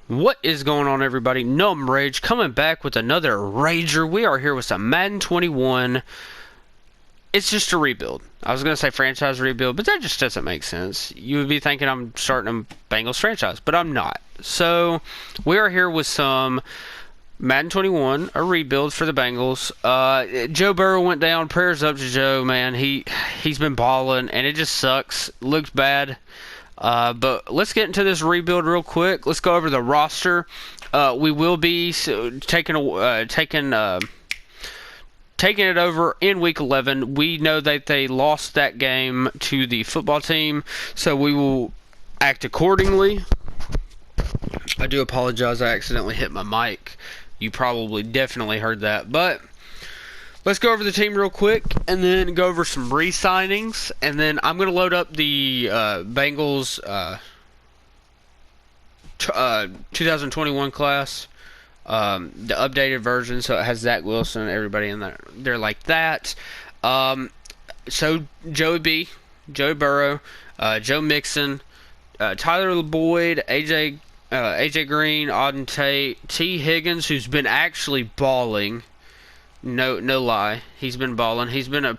What is going on, everybody? Numb Rage coming back with another Rager. We are here with some Madden 21. It's just a rebuild. I was going to say franchise rebuild, but that just doesn't make sense. You would be thinking I'm starting a Bengals franchise, but I'm not. So, we are here with some Madden 21, a rebuild for the Bengals. Joe Burrow went down. Prayers up to Joe, man. He's been balling, and it just sucks. Looked bad. But let's get into this rebuild real quick. Let's go over the roster. We will be taking it over in Week 11. We know that they lost that game to the football team, so we will act accordingly. I do apologize. I accidentally hit my mic. You probably definitely heard that, but let's go over the team real quick, and then go over some re-signings, and then I'm going to load up the Bengals 2021 class, the updated version, so it has Zach Wilson and everybody in there like that. So Joey Burrow, Joe Mixon, Tyler Boyd, AJ Green, Auden Tate, T. Higgins, who's been actually balling. No lie. He's been balling. He's been a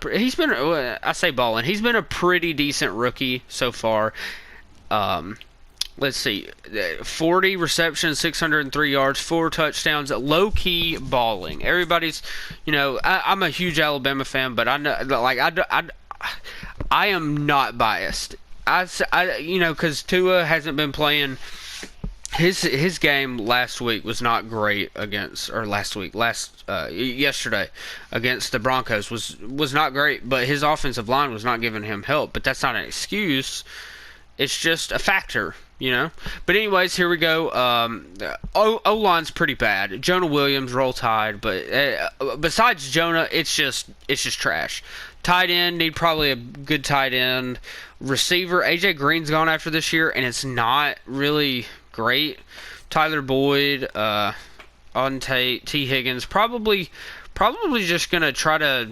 pretty decent rookie so far. Let's see. 40 receptions, 603 yards, 4 touchdowns, low key balling. Everybody's, I'm a huge Alabama fan, but I know, I am not biased. Cuz Tua hasn't been playing. His game last week was not great yesterday against the Broncos was not great, but his offensive line was not giving him help. But that's not an excuse. It's just a factor, But anyways, here we go. O-line's pretty bad. Jonah Williams, Roll Tide, but besides Jonah, it's just trash. Tight end, need probably a good tight end. Receiver, AJ Green's gone after this year, and it's not really great. Tyler Boyd, Auden Tate, T. Higgins, probably just gonna try to.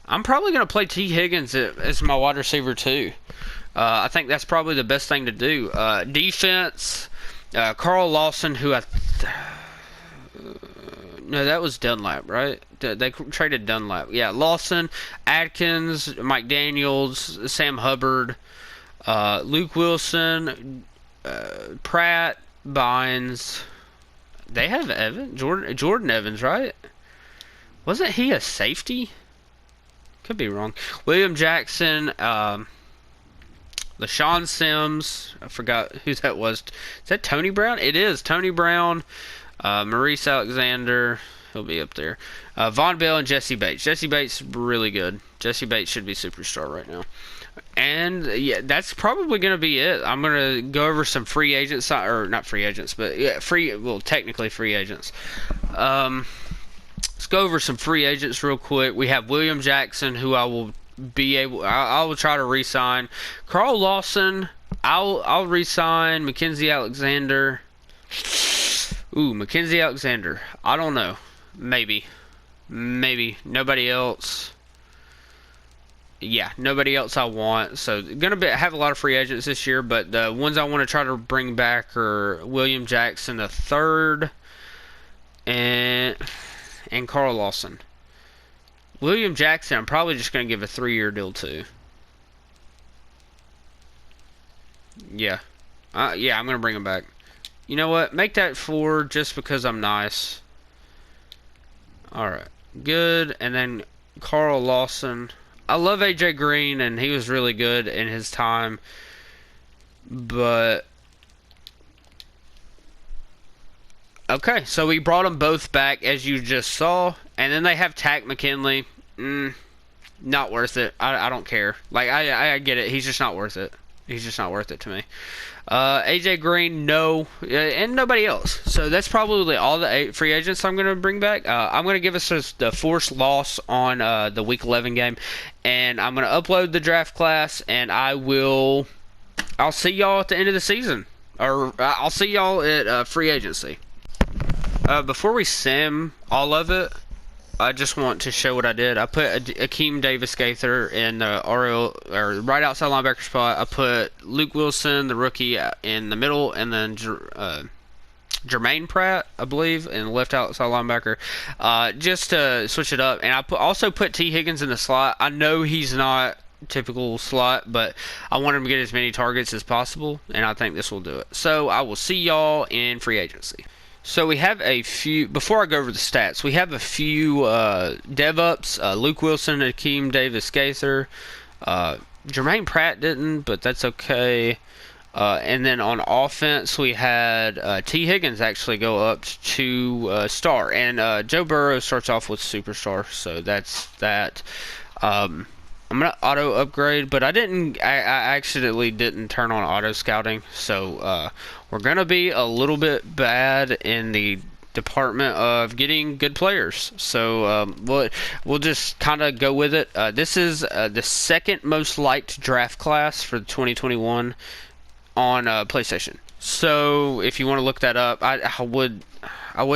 I'm probably gonna play T. Higgins as my wide receiver too. I think that's probably the best thing to do. Defense, Carl Lawson, who no, that was Dunlap, right? They traded Dunlap. Yeah, Lawson, Adkins, Mike Daniels, Sam Hubbard, Luke Wilson, Pratt, Bynes. They have Jordan Evans, right? Wasn't he a safety? Could be wrong. William Jackson, LaShawn Sims. I forgot who that was. Is that Tony Brown? It is Tony Brown. Maurice Alexander, he'll be up there. Von Bell and Jesse Bates. Jesse Bates really good. Jesse Bates should be superstar right now. And yeah, that's probably going to be it. I'm going to go over some free agents, or not free agents, but yeah, technically free agents. Let's go over some free agents real quick. We have William Jackson, who I will try to re-sign. Carl Lawson, I'll re-sign. Mackenzie Alexander. Mackenzie Alexander. I don't know. Maybe. Nobody else. Yeah, nobody else I want. So, have a lot of free agents this year, but the ones I want to try to bring back are William Jackson III and Carl Lawson. William Jackson, I'm probably just going to give a 3-year deal to. Yeah. I'm going to bring him back. You know what? Make that 4 just because I'm nice. Alright. Good. And then Carl Lawson. I love AJ Green, and he was really good in his time. But okay, so we brought them both back, as you just saw. And then they have Tack McKinley. Not worth it. I don't care. I get it. He's just not worth it. He's just not worth it to me. AJ Green, no, and nobody else. So that's probably all the free agents I'm going to bring back. I'm going to give us the forced loss on the Week 11 game, and I'm going to upload the draft class, and I'll see y'all at the end of the season, or I'll see y'all at free agency. Before we sim all of it, I just want to show what I did. I put Akeem Davis-Gaither in the RL, or right outside linebacker spot. I put Luke Wilson, the rookie, in the middle, and then Jermaine Pratt, I believe, in left outside linebacker, just to switch it up. And I also put T. Higgins in the slot. I know he's not typical slot, but I want him to get as many targets as possible, and I think this will do it. So I will see y'all in free agency. So we have a few, before I go over the stats, we have a few dev-ups. Luke Wilson, Akeem Davis-Gaither. Jermaine Pratt didn't, but that's okay. And then on offense, we had T. Higgins actually go up to star. And Joe Burrow starts off with superstar, so that's that. I'm going to auto upgrade, but I accidentally didn't turn on auto scouting, so we're going to be a little bit bad in the department of getting good players. So we'll just kind of go with it. This is the second most liked draft class for 2021 on PlayStation. So if you want to look that up, I would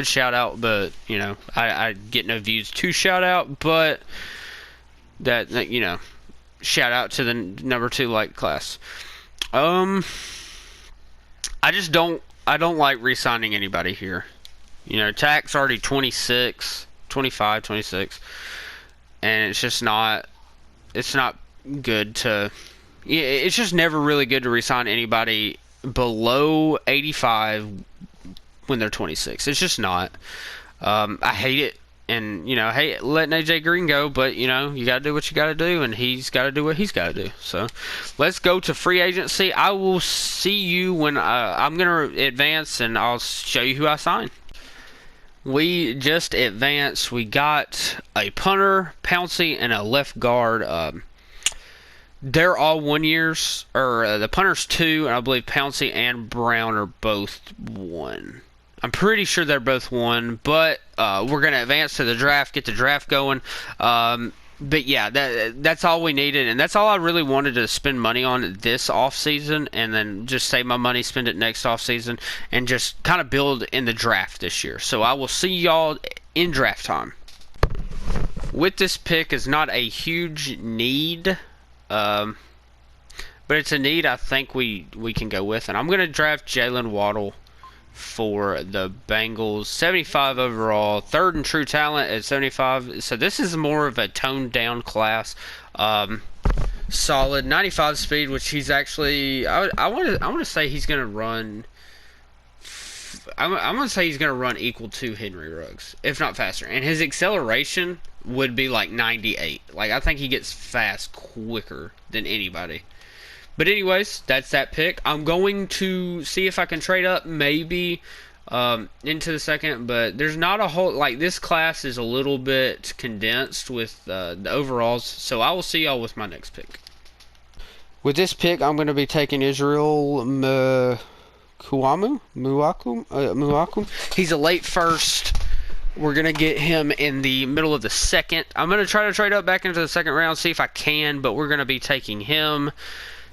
shout out, but you know, I get no views to shout out, but that, you know, shout out to the number 2 like class. I don't like re-signing anybody here. You know, Tack's already 26, 25, 26, and it's just not good to, it's just never really good to re-sign anybody below 85 when they're 26. It's just not. I hate it. And, you know, hey, letting AJ Green go, but, you know, you got to do what you got to do, and he's got to do what he's got to do. So, let's go to free agency. I will see you when I'm going to advance, and I'll show you who I sign. We just advanced. We got a punter, Pouncey, and a left guard. They're all 1 years, or the punter's 2, and I believe Pouncey and Brown are both 1. I'm pretty sure they're both 1, but we're going to advance to the draft, get the draft going. But yeah, that's all we needed, and that's all I really wanted to spend money on this offseason, and then just save my money, spend it next offseason, and just kind of build in the draft this year. So I will see y'all in draft time. With this pick is not a huge need, but it's a need I think we can go with, and I'm going to draft Jalen Waddle for the Bengals. 75 overall, 3rd in true talent at 75. So this is more of a toned down class. Solid 95 speed, which he's actually, I want to say he's going to run. I'm going to say he's going to run equal to Henry Ruggs, if not faster. And his acceleration would be like 98. Like, I think he gets fast quicker than anybody. But anyways, that's that pick. I'm going to see if I can trade up maybe into the second, but there's not a whole, like, this class is a little bit condensed with the overalls, so I will see y'all with my next pick. With this pick, I'm going to be taking Israel Muakum. He's a late first. We're going to get him in the middle of the second. I'm going to try to trade up back into the second round, see if I can, but we're going to be taking him.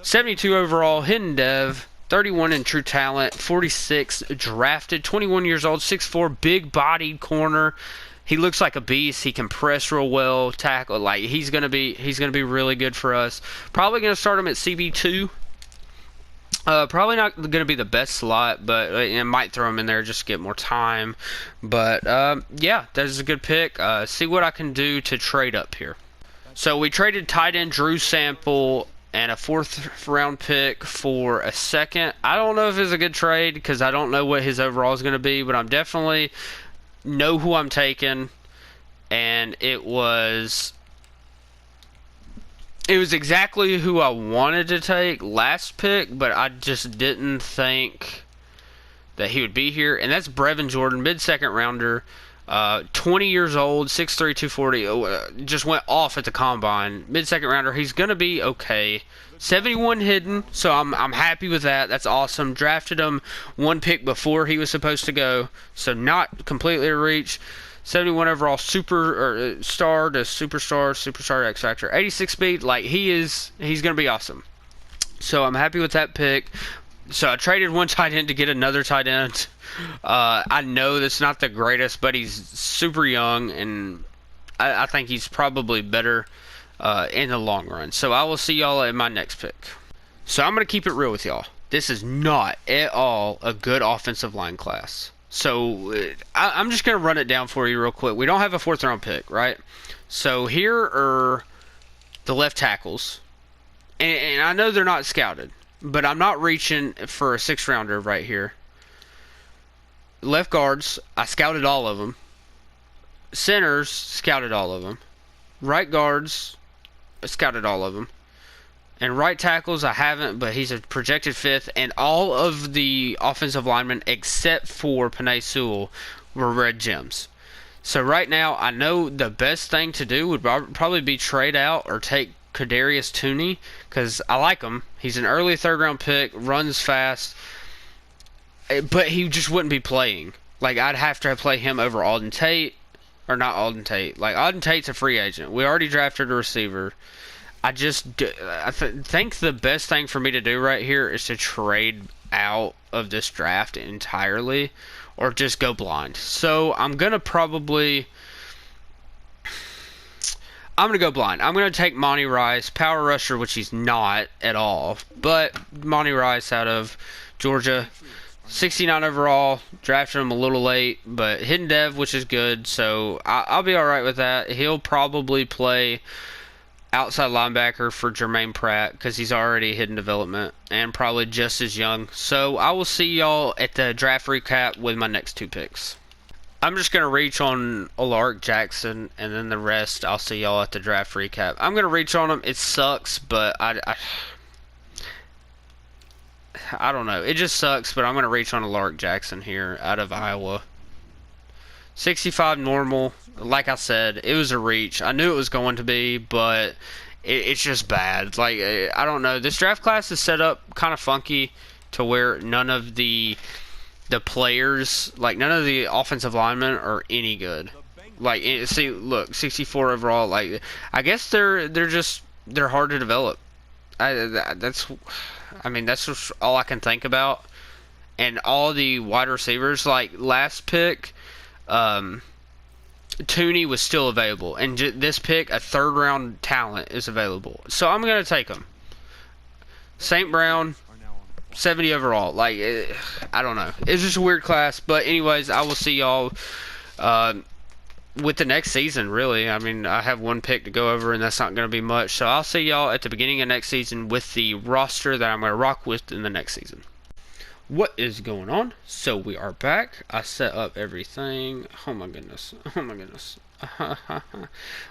72 overall, hidden dev, 31 in true talent, 46 drafted, 21 years old, 6'4", big-bodied corner. He looks like a beast. He can press real well, tackle. Like, he's gonna be really good for us. Probably gonna start him at CB2. Probably not gonna be the best slot, but I might throw him in there just to get more time. But yeah, that is a good pick. See what I can do to trade up here. So we traded tight end Drew Sample and a 4th round pick for a second. I don't know if it's a good trade because I don't know what his overall is going to be, but I'm definitely know who I'm taking, and it was exactly who I wanted to take last pick, but I just didn't think that he would be here, and that's Brevin Jordan, mid-second rounder. 20 years old, 6'3", 240, just went off at the combine. Mid-second rounder, he's going to be okay. 71 hidden, so I'm happy with that. That's awesome. Drafted him 1 pick before he was supposed to go, so not completely a reach. 71 overall, star to superstar X Factor. 86 speed, like he's going to be awesome. So I'm happy with that pick. So I traded one tight end to get another tight end. I know that's not the greatest, but he's super young, and I think he's probably better in the long run. So I will see y'all in my next pick. So I'm going to keep it real with y'all. This is not at all a good offensive line class. So I'm just going to run it down for you real quick. We don't have a 4th round pick, right? So here are the left tackles. And I know they're not scouted, but I'm not reaching for a 6th rounder right here. Left guards, I scouted all of them. Centers, scouted all of them. Right guards, I scouted all of them. And right tackles, I haven't, but he's a projected 5th. And all of the offensive linemen, except for Penei Sewell, were red gems. So right now, I know the best thing to do would probably be trade out or take Kadarius Toney, because I like him. He's an early 3rd round pick, runs fast, but he just wouldn't be playing. Like, I'd have to play him over Alden Tate, or not Alden Tate. Like, Alden Tate's a free agent. We already drafted a receiver. I think the best thing for me to do right here is to trade out of this draft entirely, or just go blind. So I'm gonna go blind. I'm going to take Monty Rice, power rusher, which he's not at all. But Monty Rice out of Georgia, 69 overall. Drafted him a little late, but hidden dev, which is good. So I'll be all right with that. He'll probably play outside linebacker for Jermaine Pratt because he's already hidden development and probably just as young. So I will see y'all at the draft recap with my next 2 picks. I'm just going to reach on Alaric Jackson, and then the rest I'll see y'all at the draft recap. I'm going to reach on him. It sucks, but I don't know. It just sucks, but I'm going to reach on Alaric Jackson here out of Iowa. 65 normal. Like I said, it was a reach. I knew it was going to be, but it's just bad. Like, I don't know. This draft class is set up kind of funky to where none of the players, like none of the offensive linemen are any good. Like, see, look, 64 overall. Like, I guess they're hard to develop. That's just all I can think about. And all the wide receivers, like last pick, Tooney was still available, and this pick, a 3rd round talent is available. So I'm gonna take him. St. Brown, 70 overall. Like, I don't know. It's just a weird class. But anyways, I will see y'all with the next season, really. I mean, I have 1 pick to go over, and that's not going to be much. So I'll see y'all at the beginning of next season with the roster that I'm going to rock with in the next season. What is going on? So we are back. I set up everything. Oh my goodness. Oh my goodness.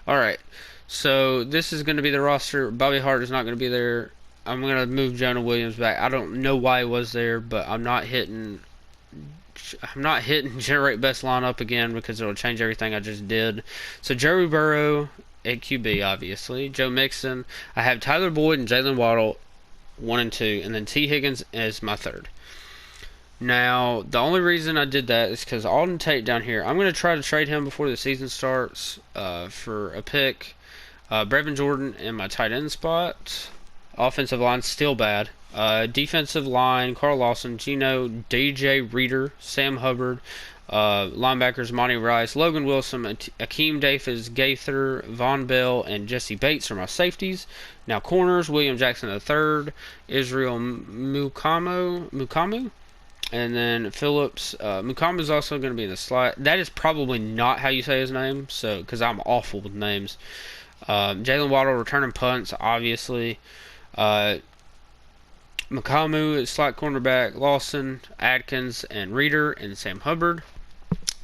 Alright. So this is going to be the roster. Bobby Hart is not going to be there. I'm going to move Jonah Williams back. I don't know why he was there, but I'm not hitting generate best lineup again because it'll change everything I just did. So Joey Burrow at QB, obviously. Joe Mixon. I have Tyler Boyd and Jalen Waddle 1 and 2, and then T. Higgins as my 3rd. Now, the only reason I did that is because Alden Tate down here, I'm going to try to trade him before the season starts for a pick. Brevin Jordan in my tight end spot. Offensive line, still bad. Defensive line, Carl Lawson, Gino, DJ Reader, Sam Hubbard. Linebackers, Monty Rice, Logan Wilson, Akeem Davis, Gaither, Von Bell, and Jesse Bates are my safeties. Now, corners, William Jackson III, Israel Mukamu. And then Phillips, Mukamu is also going to be in the slot. That is probably not how you say his name, so because I'm awful with names. Jalen Waddle returning punts, obviously. Mukamu is slot cornerback. Lawson, Adkins, and Reader, and Sam Hubbard.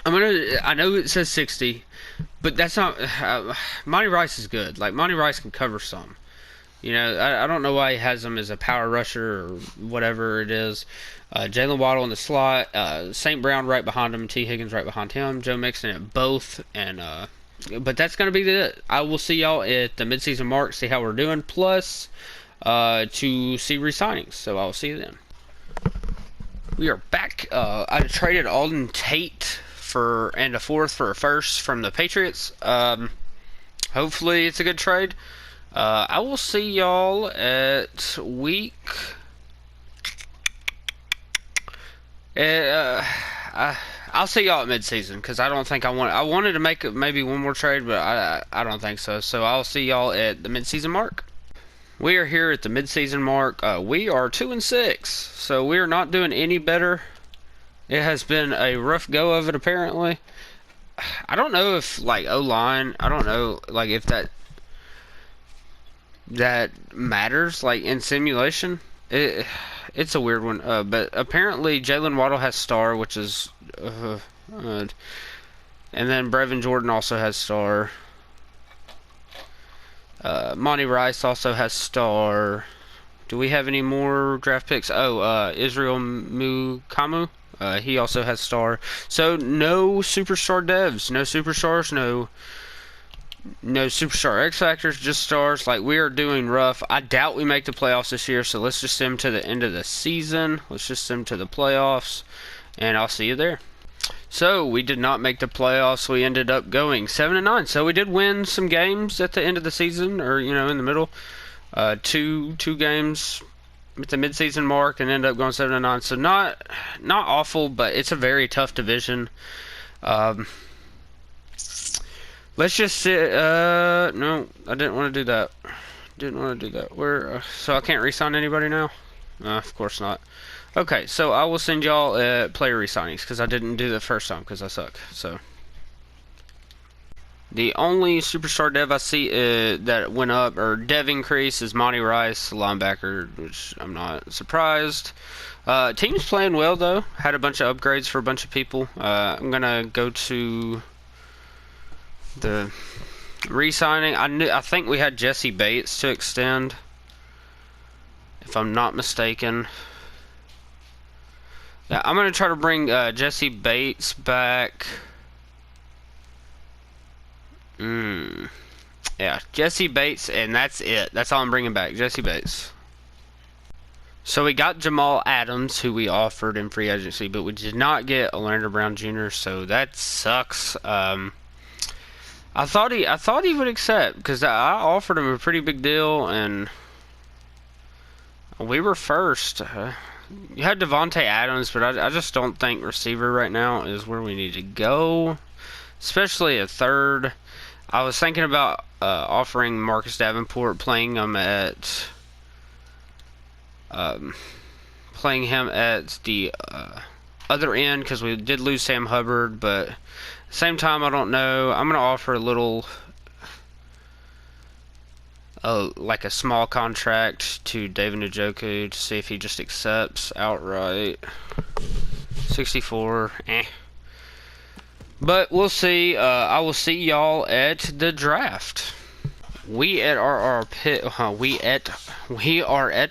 I know it says 60, but that's not. Monty Rice is good. Like, Monty Rice can cover some. You know, I don't know why he has him as a power rusher or whatever it is. Jalen Waddle in the slot, St. Brown right behind him, T. Higgins right behind him, Joe Mixon at both, and but that's going to be it. I will see y'all at the midseason mark, see how we're doing, plus to see re-signings, so I'll see you then. We are back. I traded Alden Tate and a 4th for a 1st from the Patriots. Hopefully it's a good trade. I will see y'all at week. I I'll see y'all at midseason because I don't think I wanted to make maybe one more trade, but I don't think so. So I'll see y'all at the midseason mark. We are here at the midseason mark. We are 2-6, so we are not doing any better. It has been a rough go of it apparently. I don't know if like O-line. I don't know like if that matters like in simulation. It's a weird one, but apparently Jalen Waddle has star, which is, and then Brevin Jordan also has star. Monty Rice also has star. Do we have any more draft picks? Oh, Israel Mukamu, he also has star. So no superstar devs, no superstars, no superstar X Factors, just stars. Like, we are doing rough. I doubt we make the playoffs this year, so let's just sim to the end of the season. Let's just sim to the playoffs, and I'll see you there. So, we did not make the playoffs. We ended up going 7-9. So, we did win some games at the end of the season, or, you know, in the middle. Two games at the midseason mark, and ended up going 7-9. So, not awful, but it's a very tough division. Let's just sit. No, I didn't want to do that. Where? So I can't re-sign anybody now? Of course not. Okay, so I will send y'all player re-signings because I didn't do the first time because I suck. So the only superstar dev I see that went up or dev increase is Monty Rice, linebacker, which I'm not surprised. Team's playing well though. Had a bunch of upgrades for a bunch of people. I'm gonna go to the re-signing. I think we had Jesse Bates to extend, if I'm not mistaken. Yeah, I'm gonna try to bring Jesse Bates back. Yeah, Jesse Bates, and that's it. That's all I'm bringing back, Jesse Bates. So we got Jamal Adams, who we offered in free agency, but we did not get Orlando Brown Jr., so that sucks. I thought he would accept because I offered him a pretty big deal, and we were first. You had Devontae Adams, but I just don't think receiver right now is where we need to go, especially a third. I was thinking about offering Marcus Davenport, playing him at the other end because we did lose Sam Hubbard, but same time, I don't know. I'm going to offer a little, like a small contract to David Njoku to see if he just accepts outright. 64, But we'll see. I will see y'all at the draft. We are at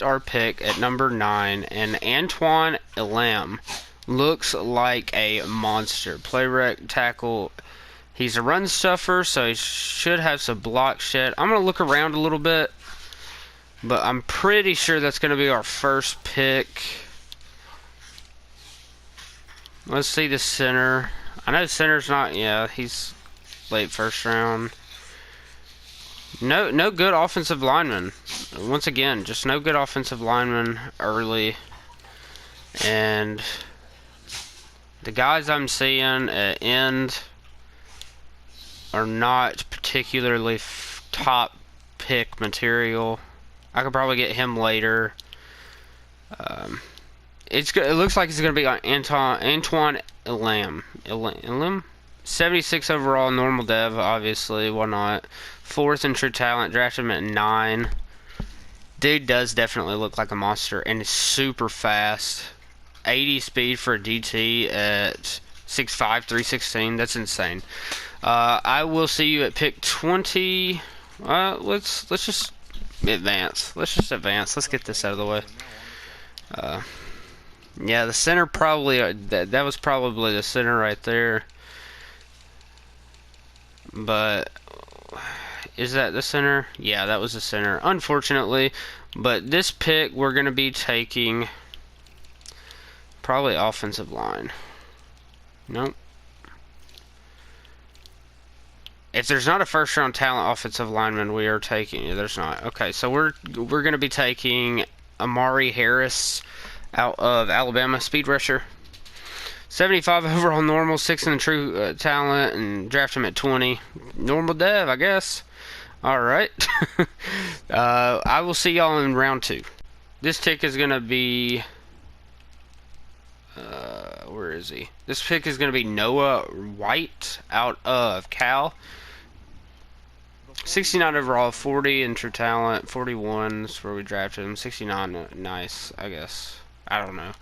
our pick at number 9, and Antoine Elam looks like a monster. Play rec tackle. He's a run stuffer, so he should have some block shed. I'm going to look around a little bit, but I'm pretty sure that's going to be our first pick. Let's see the center. I know the center's not, yeah, he's late first round. No good offensive lineman. Once again, just no good offensive lineman early. And the guys I'm seeing at end are not particularly top pick material. I could probably get him later. It looks like it's going to be on Antoine Elam. 76 overall, normal dev, obviously. Why not? 4th in true talent, drafted him at 9. Dude does definitely look like a monster and is super fast. 80 speed for a DT at 6'5", 316. That's insane. I will see you at pick 20. Let's just advance. Let's get this out of the way. Yeah, the center probably that was probably the center right there. But is that the center? Yeah, that was the center. Unfortunately, but this pick we're going to be taking probably offensive line. Nope. If there's not a first round talent offensive lineman, we are taking. Yeah, there's not. Okay, so we're going to be taking Amari Harris out of Alabama, speed rusher. 75 overall normal, 6 in the true talent, and draft him at 20. Normal dev, I guess. Alright. I will see y'all in round 2. This pick is going to be... where is he? This pick is going to be Noah White out of Cal. 69 overall, 40 in true talent, 41 is where we drafted him. 69, nice, I guess. I don't know.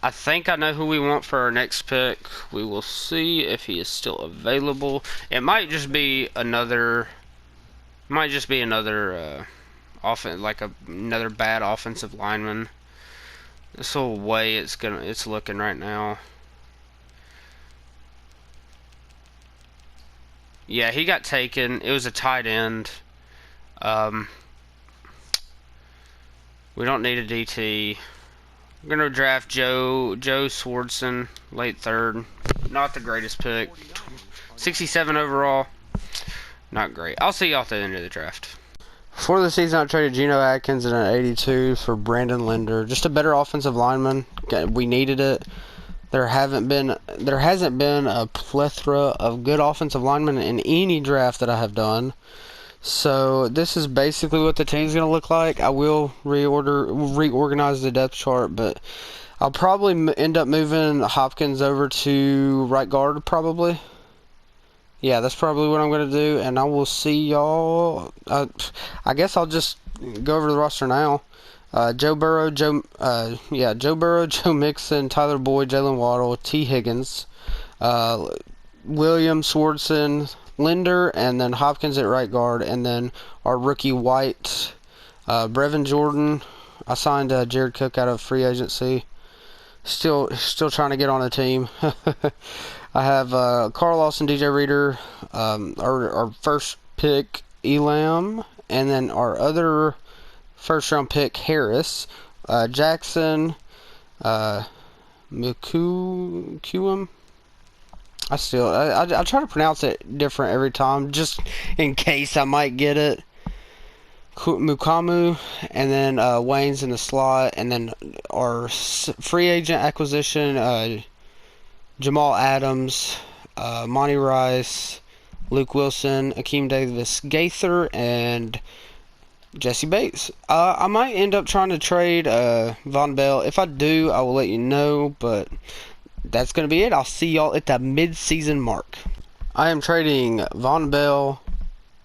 I think I know who we want for our next pick. We will see if he is still available. It might just be another... another bad offensive lineman. This whole way it's looking right now. Yeah, he got taken. It was a tight end. We don't need a DT. I'm gonna draft Joe Swardson, late 3rd. Not the greatest pick. 67 overall. Not great. I'll see y'all at the end of the draft. For the season, I traded Geno Atkins at an 82 for Brandon Linder. Just a better offensive lineman. We needed it. There hasn't been a plethora of good offensive linemen in any draft that I have done. So this is basically what the team's going to look like. I will reorganize the depth chart, but I'll probably end up moving Hopkins over to right guard, probably. Yeah, that's probably what I'm going to do, and I will see y'all. I guess I'll just go over the roster now. Joe Burrow, Joe Mixon, Tyler Boyd, Jalen Waddle, T. Higgins, Williams, Swardson, Linder, and then Hopkins at right guard, and then our rookie White, Brevin Jordan. I signed Jared Cook out of free agency. Still trying to get on the team. I have Carl Lawson, DJ Reader, our first pick Elam, and then our other first round pick Harris, Jackson, Mukuam. I try to pronounce it different every time, just in case I might get it. Mukamu, and then Wayne's in the slot, and then our free agent acquisition, Jamal Adams, Monty Rice, Luke Wilson, Akeem Davis Gaither, and Jesse Bates. I might end up trying to trade Von Bell. If I do, I will let you know, but that's going to be it. I'll see y'all at the mid-season mark. I am trading Von Bell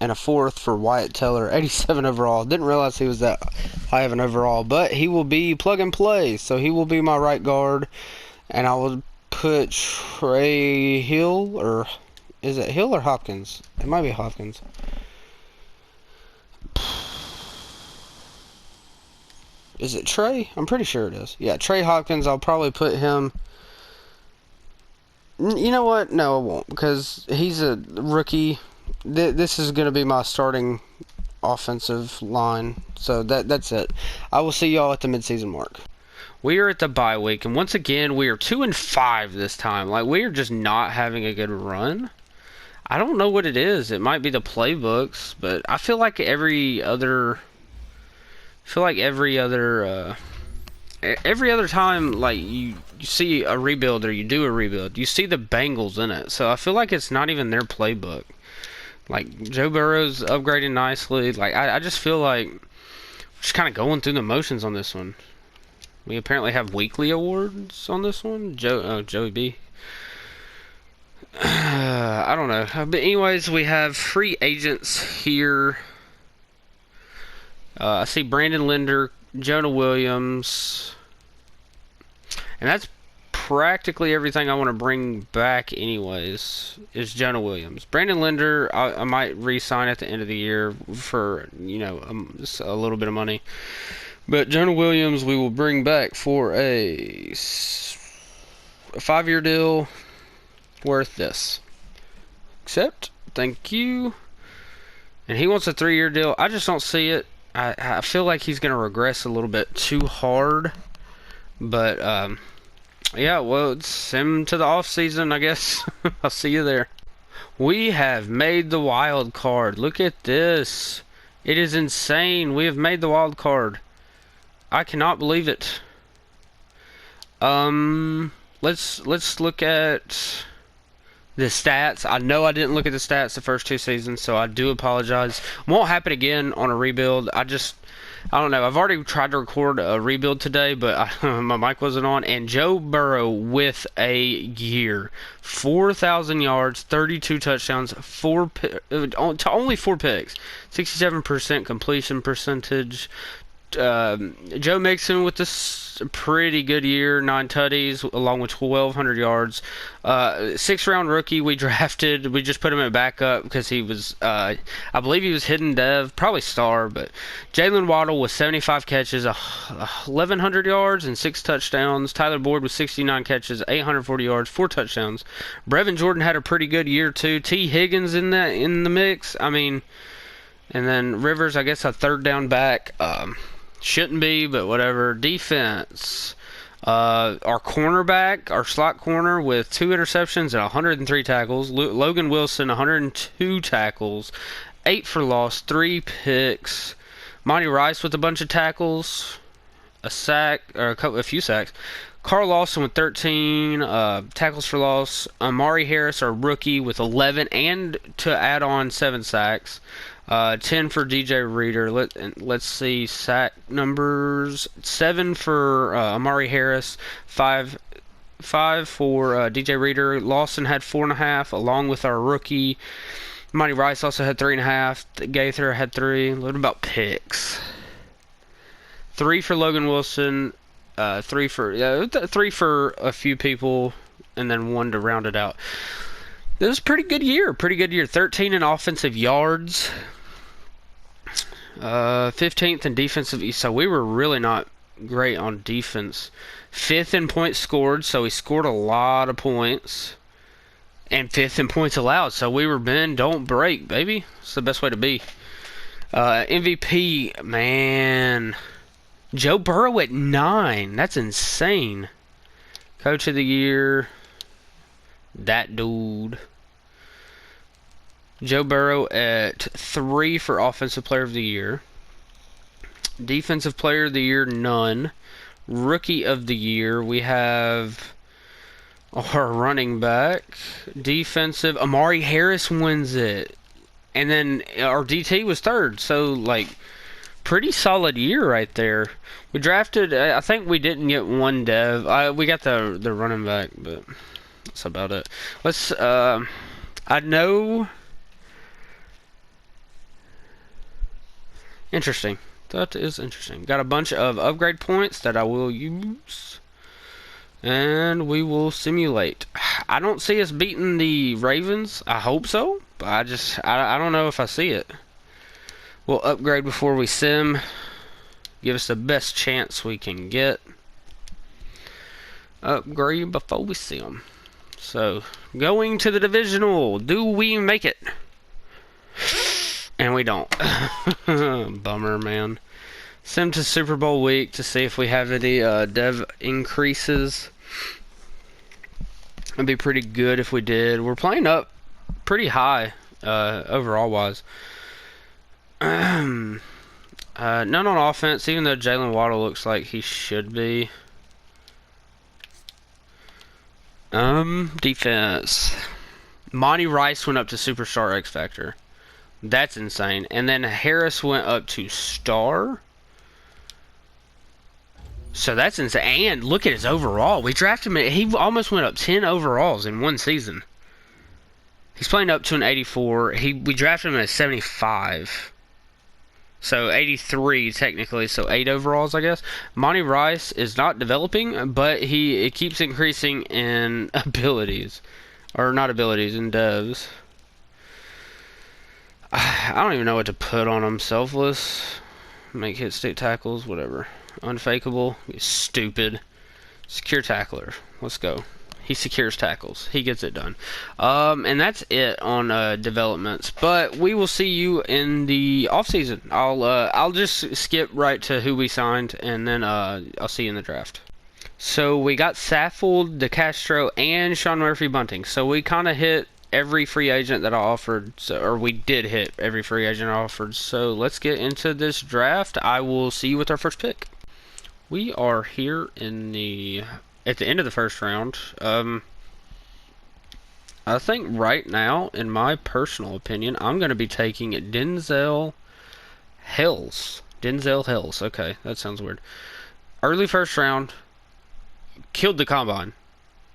and a 4th for Wyatt Teller, 87 overall. Didn't realize he was that high of an overall, but he will be plug and play, so he will be my right guard, and I will put Trey Hill, or is it Hill or Hopkins? It might be Hopkins. Is it Trey? I'm pretty sure it is. Yeah, Trey Hopkins. I'll probably put him... You know what? No, I won't, because he's a rookie. This is going to be my starting offensive line. So that's it. I will see y'all at the midseason mark. We are at the bye week, and once again, we are 2-5 this time. Like, we are just not having a good run. I don't know what it is. It might be the playbooks, but I feel like every other time, like, you see a rebuild or you do a rebuild, you see the Bengals in it. So I feel like it's not even their playbook. Like, Joe Burrow's upgrading nicely. Like, I just feel like we're just kind of going through the motions on this one. We apparently have weekly awards on this one. Joey B. I don't know. But anyways, we have free agents here. I see Brandon Linder, Jonah Williams, and that's practically everything I want to bring back anyways, is Jonah Williams. Brandon Linder, I might re-sign at the end of the year for, just a little bit of money. But Jonah Williams we will bring back for a 5-year deal worth this. Accept. Thank you. And he wants a 3-year deal. I just don't see it. I feel like he's going to regress a little bit too hard. But, yeah, well, it's him to the off season, I guess. I'll see you there. We have made the wild card. Look at this. It is insane. We have made the wild card. I cannot believe it. Let's let's look at the stats. I know I didn't look at the stats the first 2 seasons, so I do apologize. Won't happen again on a rebuild. I don't know. I've already tried to record a rebuild today, but my mic wasn't on. And Joe Burrow with a year. 4,000 yards, 32 touchdowns, only 4 picks. 67% completion percentage. Joe Mixon with this pretty good year, 9 tutties, along with 1,200 yards. 6th-round rookie we drafted. We just put him at backup because he was, I believe he was hidden dev, probably star. But Jalen Waddle with 75 catches, 1,100 yards, and 6 touchdowns. Tyler Boyd with 69 catches, 840 yards, 4 touchdowns. Brevin Jordan had a pretty good year too. T. Higgins in the mix. I mean, and then Rivers, I guess, a 3rd down back. Shouldn't be, but whatever. Defense. Our cornerback, our slot corner with 2 interceptions and 103 tackles. Logan Wilson, 102 tackles, 8 for loss, 3 picks. Monty Rice with a bunch of tackles, a sack, or a few sacks. Carl Lawson with 13 tackles for loss. Amari Harris, our rookie, with 11, and to add on 7 sacks. 10 for DJ Reader. Let's see sack numbers. 7 for Amari Harris. 5 for DJ Reader. Lawson had 4.5, along with our rookie. Monty Rice also had 3.5. Gaither had 3. What about picks? 3 for Logan Wilson. 3 for a few people, and then 1 to round it out. It was a pretty good year. 13 in offensive yards. 15th in defensive. So we were really not great on defense. 5th in points scored. So we scored a lot of points. And 5th in points allowed. So we were bend, don't break, baby. It's the best way to be. MVP, man. Joe Burrow at 9. That's insane. Coach of the year. That dude. Joe Burrow at 3 for Offensive Player of the Year. Defensive Player of the Year, none. Rookie of the Year, we have our running back. Defensive, Amari Harris wins it. And then our DT was 3rd. So, like, pretty solid year right there. We drafted, I think we didn't get 1 dev. We got the running back, but that's about it. Let's, I know. Interesting. That is interesting. Got a bunch of upgrade points that I will use. And we will simulate. I don't see us beating the Ravens. I hope so. But I don't know if I see it. We'll upgrade before we sim. Give us the best chance we can get. Upgrade before we sim. So, going to the divisional. Do we make it? And we don't. Bummer, man. Sim to Super Bowl week to see if we have any dev increases. It'd be pretty good if we did. We're playing up pretty high overall wise. None on offense, even though Jalen Waddle looks like he should be. Defense. Monty Rice went up to Superstar X Factor. That's insane. And then Harris went up to Star. So that's insane. And look at his overall. We drafted him. He almost went up 10 overalls in 1 season. He's playing up to an 84. We drafted him at 75. So 83 technically. So 8 overalls, I guess. Monty Rice is not developing, but it keeps increasing in abilities. Or not abilities, in devs. I don't even know what to put on him. Selfless. Make hit stick tackles. Whatever. Unfakeable. Stupid. Secure tackler. Let's go. He secures tackles. He gets it done. And that's it on developments. But we will see you in the off season. I'll just skip right to who we signed, and then I'll see you in the draft. So we got Saffold, DeCastro, and Sean Murphy Bunting. So we kind of hit every free agent that I offered, or we did hit every free agent I offered. So let's get into this draft. I will see you with our first pick. We are here in the at the end of the first round. I think right now, in my personal opinion, I'm going to be taking Denzel Hills. Denzel Hills. Okay, that sounds weird. Early first round, killed the combine.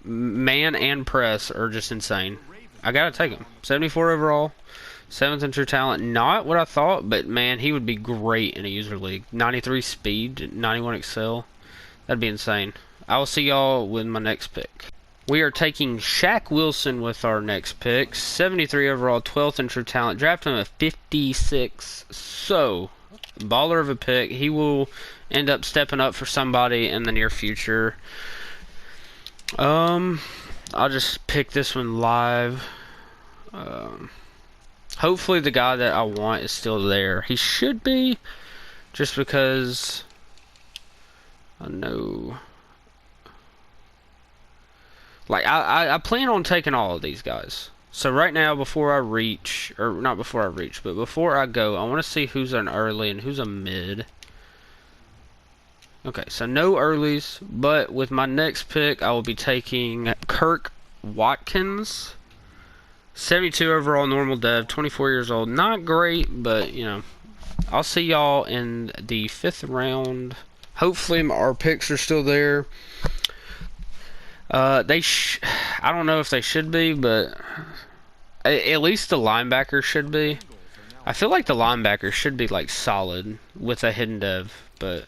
Man and press are just insane. I gotta take him. 74 overall, 7th in true talent. Not what I thought, but man, he would be great in a user league. 93 speed, 91 excel. That'd be insane. I will see y'all with my next pick. We are taking Shaq Wilson with our next pick. 73 overall, 12th in true talent. Drafted him at 56. So, baller of a pick. He will end up stepping up for somebody in the near future. I'll just pick this one live. Hopefully the guy that I want is still there. He should be, just because I know. Like, I plan on taking all of these guys. So right now, before I reach, or not before I reach, but before I go, I want to see who's an early and who's a mid. Okay, so no earlies, but with my next pick, I will be taking Kirk Watkins. 72 overall, normal dev, 24 years old. Not great, but, you know, I'll see y'all in the 5th round. Hopefully our picks are still there. I don't know if they should be, but at least the linebacker should be. I feel like the linebacker should be like solid with a hidden dev, but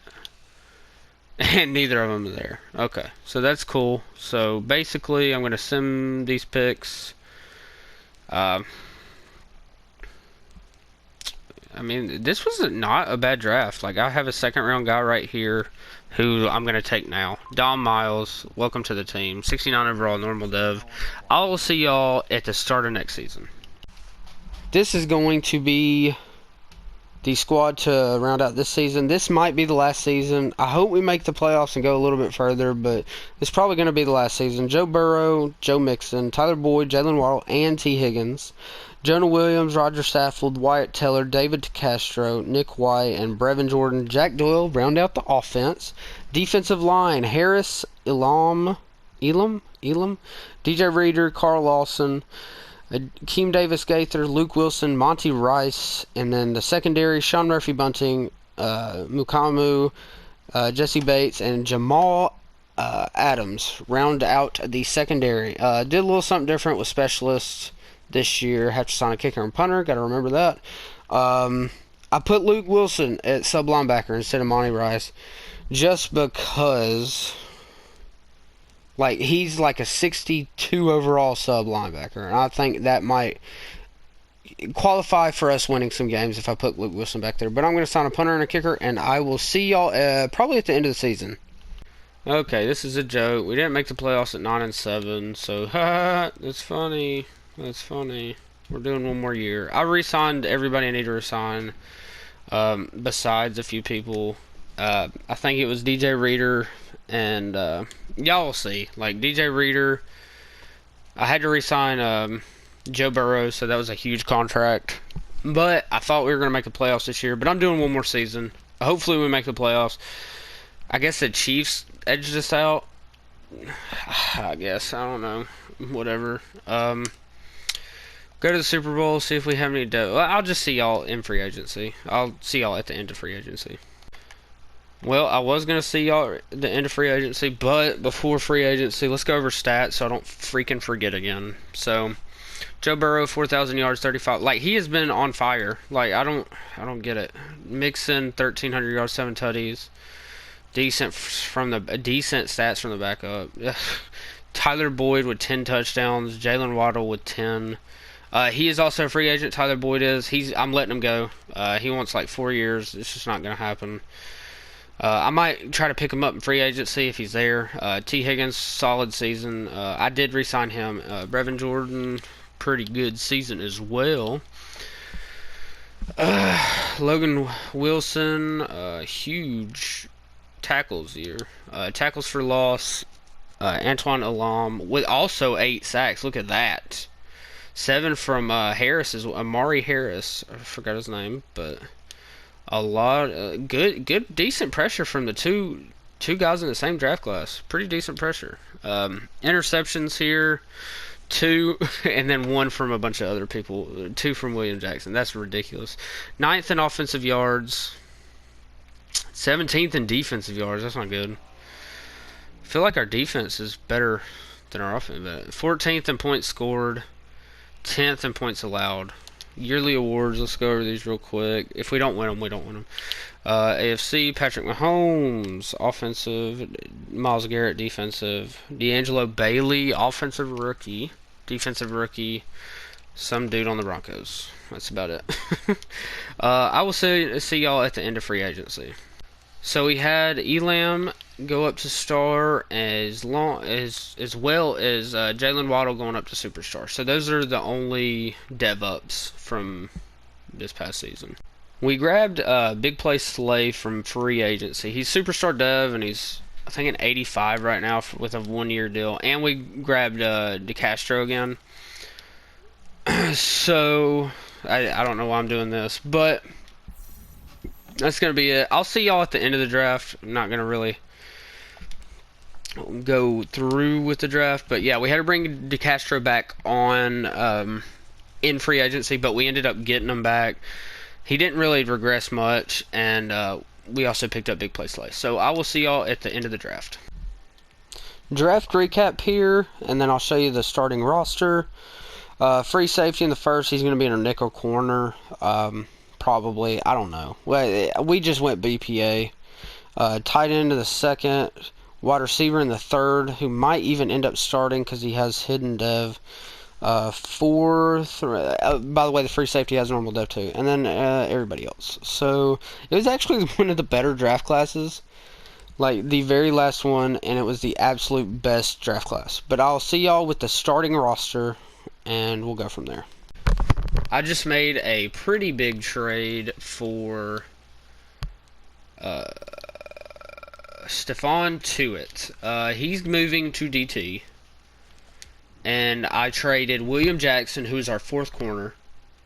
and neither of them are there. Okay, so that's cool. So basically, I'm gonna sim these picks. I mean, this was not a bad draft. Like, I have a 2nd round guy right here who I'm going to take now. Dom Miles, welcome to the team. 69 overall, normal dev. I will see y'all at the start of next season. This is going to be the squad to round out this season. This might be the last season. I hope we make the playoffs and go a little bit further, but it's probably going to be the last season. Joe Burrow, Joe Mixon, Tyler Boyd, Jalen Waddle, and T. Higgins. Jonah Williams, Roger Saffold, Wyatt Teller, David Castro, Nick White, and Brevin Jordan. Jack Doyle round out the offense. Defensive line, Harris, Elam, DJ Reader, Carl Lawson, Keem Davis Gaither, Luke Wilson, Monty Rice, and then the secondary, Sean Murphy Bunting, Mukamu, Jesse Bates, and Jamal Adams round out the secondary. Did a little something different with specialists this year. Have to sign a kicker and punter. Got to remember that. I put Luke Wilson at sub linebacker instead of Monty Rice, just because, like, he's like a 62 overall sub linebacker, and I think that might qualify for us winning some games if I put Luke Wilson back there. But I'm going to sign a punter and a kicker, and I will see y'all probably at the end of the season. Okay, this is a joke. We didn't make the playoffs at 9-7, so that's funny. That's funny. We're doing one more year. I re-signed everybody I need to re-sign, besides a few people. I think it was DJ Reader, and y'all will see. Like, DJ Reader, I had to re-sign Joe Burrow, so that was a huge contract. But I thought we were going to make the playoffs this year, but I'm doing one more season. Hopefully we make the playoffs. I guess the Chiefs edged us out. I guess. I don't know. Whatever. Go to the Super Bowl, see if we have any dough. I'll just see y'all in free agency. I'll see y'all at the end of free agency. Well, I was going to see y'all at the end of free agency, but before free agency, let's go over stats so I don't freaking forget again. So, Joe Burrow, 4,000 yards, 35. Like, he has been on fire. Like, I don't get it. Mixon, 1,300 yards, 7 tutties. Decent stats from the backup. Tyler Boyd with 10 touchdowns. Jalen Waddle with 10. He is also a free agent. Tyler Boyd is. I'm letting him go. He wants like 4 years. It's just not going to happen. I might try to pick him up in free agency if he's there. T. Higgins, solid season. I did re-sign him. Brevin Jordan, pretty good season as well. Logan Wilson, huge tackles here. Tackles for loss. Antoine Elam with also 8 sacks. Look at that. 7 from Harris is Amari Harris. I forgot his name, but a lot good decent pressure from the two two guys in the same draft class. Pretty decent pressure. Interceptions here, 2, and then 1 from a bunch of other people. 2 from William Jackson. That's ridiculous. 9th in offensive yards. 17th in defensive yards. That's not good. I feel like our defense is better than our offense. But 14th in points scored. 10th in points allowed. Yearly awards. Let's go over these real quick. If we don't win them, we don't win them. AFC, Patrick Mahomes, offensive. Myles Garrett, defensive. D'Angelo Bailey, offensive rookie. Defensive rookie. Some dude on the Broncos. That's about it. I will see y'all at the end of free agency. So we had Elam go up to star as well as Jalen Waddle going up to superstar. So those are the only dev ups from this past season. We grabbed Big Play Slay from free agency. He's superstar dev and he's I think an 85 right now with a 1-year deal. And we grabbed DeCastro again. So I don't know why I'm doing this, but that's going to be it. I'll see y'all at the end of the draft. I'm not going to really go through with the draft, but yeah, we had to bring DeCastro back on in free agency, but we ended up getting him back. He didn't really regress much, and we also picked up Big Play Slay. So I will see y'all at the end of the draft. Draft recap here, and then I'll show you the starting roster. Free safety in the first, he's going to be in a nickel corner. Probably, I don't know. We just went BPA. Tight end in the second. Wide receiver in the third, who might even end up starting because he has hidden dev. Fourth, by the way, the free safety has normal dev too. And then everybody else. So it was actually one of the better draft classes. Like the very last one, and it was the absolute best draft class. But I'll see y'all with the starting roster, and we'll go from there. I just made a pretty big trade for Stephon Tuitt. He's moving to DT. And I traded William Jackson, who's our 4th corner,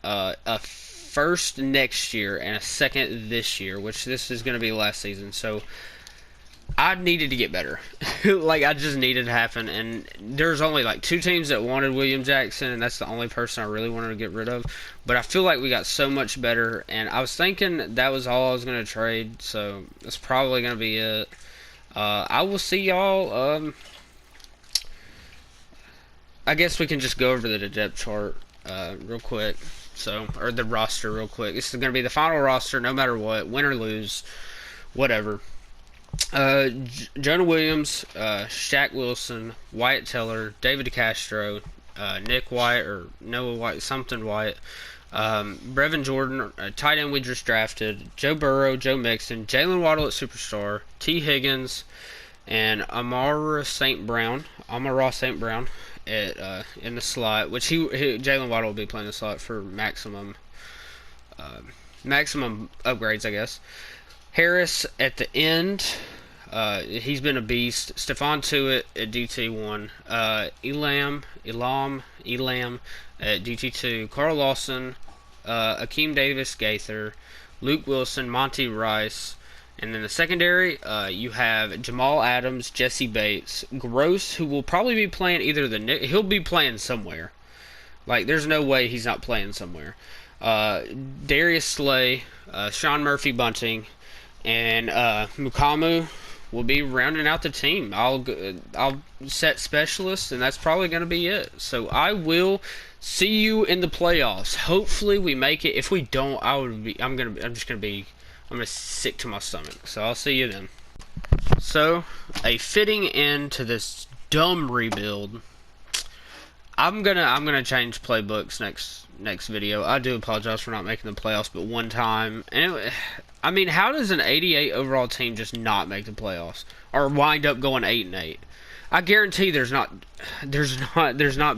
a first next year and a second this year, which this is going to be last season. So I needed to get better. Like, I just needed to happen. And there's only like 2 teams that wanted William Jackson, and that's the only person I really wanted to get rid of. But I feel like we got so much better, and I was thinking that was all I was going to trade, so that's probably going to be it. I will see y'all. I guess we can just go over the depth chart real quick. Or the roster real quick. This is going to be the final roster no matter what, win or lose, whatever. Jonah Williams, Shaq Wilson, Wyatt Teller, David DeCastro, Nick White or Noah White, something White, Brevin Jordan, tight end we just drafted, Joe Burrow, Joe Mixon, Jalen Waddle at superstar, T. Higgins, and Amara St. Brown at in the slot, which Jalen Waddle will be playing the slot for maximum upgrades, I guess. Harris at the end, he's been a beast. Stephon Tuitt at DT1, Elam at DT2, Carl Lawson, Akeem Davis Gaither, Luke Wilson, Monty Rice. And then the secondary, you have Jamal Adams, Jesse Bates, Gross, who will probably be playing he'll be playing somewhere. Like, there's no way he's not playing somewhere. Darius Slay, Sean Murphy Bunting, and Mukamu will be rounding out the team. I'll set specialists, and that's probably going to be it. So I will see you in the playoffs. Hopefully we make it. If we don't, I'm sick to my stomach. So I'll see you then. So, a fitting end to this dumb rebuild. I'm gonna change playbooks next video. I do apologize for not making the playoffs but one time. And I mean, how does an 88 overall team just not make the playoffs or wind up going 8-8? I guarantee there's not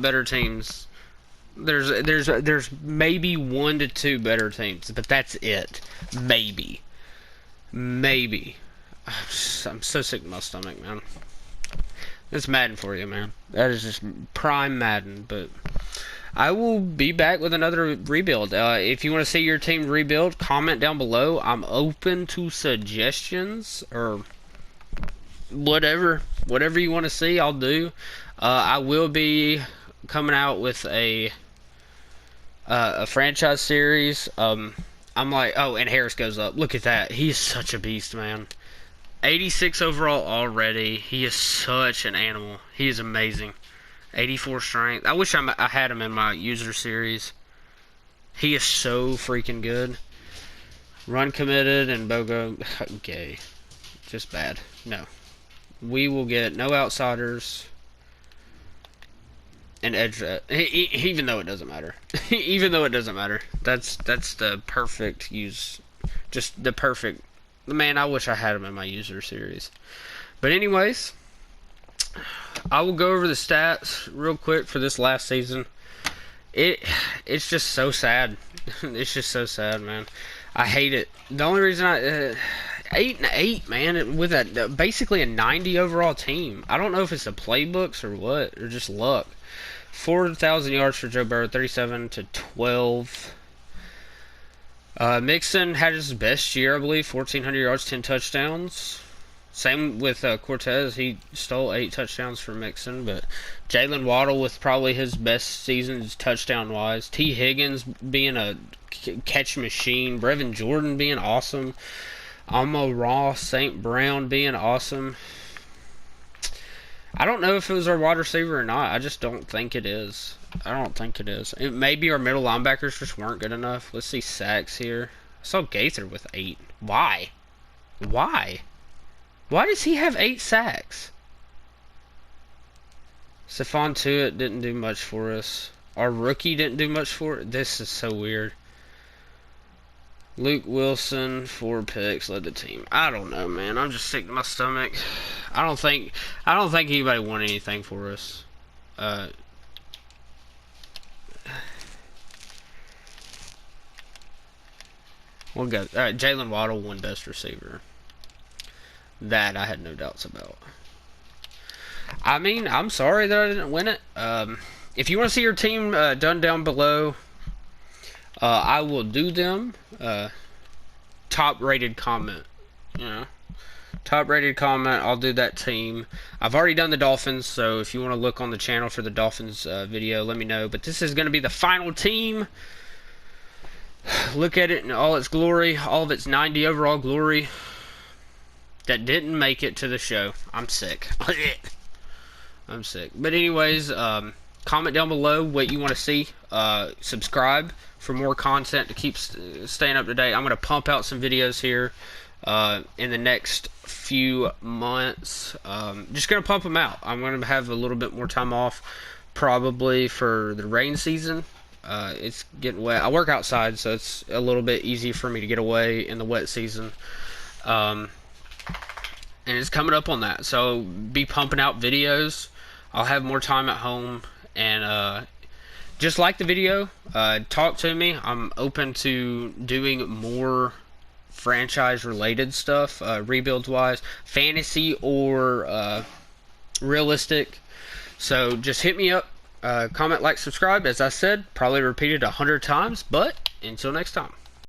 better teams. There's maybe 1 to 2 better teams, but that's it. Maybe. I'm so sick to my stomach, man. It's Madden for you, man. That is just prime Madden. But I will be back with another rebuild. If you want to see your team rebuild, comment down below. I'm open to suggestions or whatever you want to see, I'll do. I will be coming out with a franchise series. I'm like, oh, and Harris goes up. Look at that. He's such a beast, man. 86 overall already. He is such an animal. He is amazing. 84 strength. I wish I had him in my user series. He is so freaking good. Run committed and Bogo. Okay. Just bad. No. We will get no outsiders. And edge even though it doesn't matter. Even though it doesn't matter. That's the perfect use. Just the perfect. Man, I wish I had him in my user series. But anyways, I will go over the stats real quick for this last season. It's just so sad. It's just so sad, man. I hate it. The only reason 8-8, man, with that basically a 90 overall team. I don't know if it's the playbooks or what, or just luck. 4,000 yards for Joe Burrow, 37-12. Mixon had his best year, I believe, 1,400 yards, 10 touchdowns. Same with Cortez. He stole 8 touchdowns from Mixon, but Jalen Waddle with probably his best seasons touchdown-wise. T. Higgins being a catch machine. Brevin Jordan being awesome. Amon-Ra St. Brown being awesome. I don't know if it was our wide receiver or not. I just don't think it is. I don't think it is. It maybe our middle linebackers just weren't good enough. Let's see sacks here. I saw Gaither with 8. Why? Why? Why does he have 8 sacks? Stephon Tuitt didn't do much for us. Our rookie didn't do much for it. This is so weird. Luke Wilson, 4 picks, led the team. I don't know, man. I'm just sick to my stomach. I don't think anybody won anything for us. We'll go. Alright, Jalen Waddle won best receiver. That I had no doubts about. I mean, I'm sorry that I didn't win it. If you want to see your team done down below, I will do them. Top rated comment. You know, top rated comment. I'll do that team. I've already done the Dolphins, so if you want to look on the channel for the Dolphins video, let me know. But this is going to be the final team. Look at it in all its glory, all of its 90 overall glory. That didn't make it to the show. I'm sick. I'm sick. But anyways, comment down below what you want to see. Subscribe for more content to keep staying up to date. I'm going to pump out some videos here in the next few months. Just going to pump them out. I'm going to have a little bit more time off probably for the rain season. It's getting wet. I work outside, so it's a little bit easy for me to get away in the wet season. And it's coming up on that, so be pumping out videos. I'll have more time at home, and just like the video, talk to me. I'm open to doing more franchise related stuff, rebuilds wise, fantasy or realistic. So just hit me up, comment, like, subscribe. As I said, probably repeated 100 times, but until next time.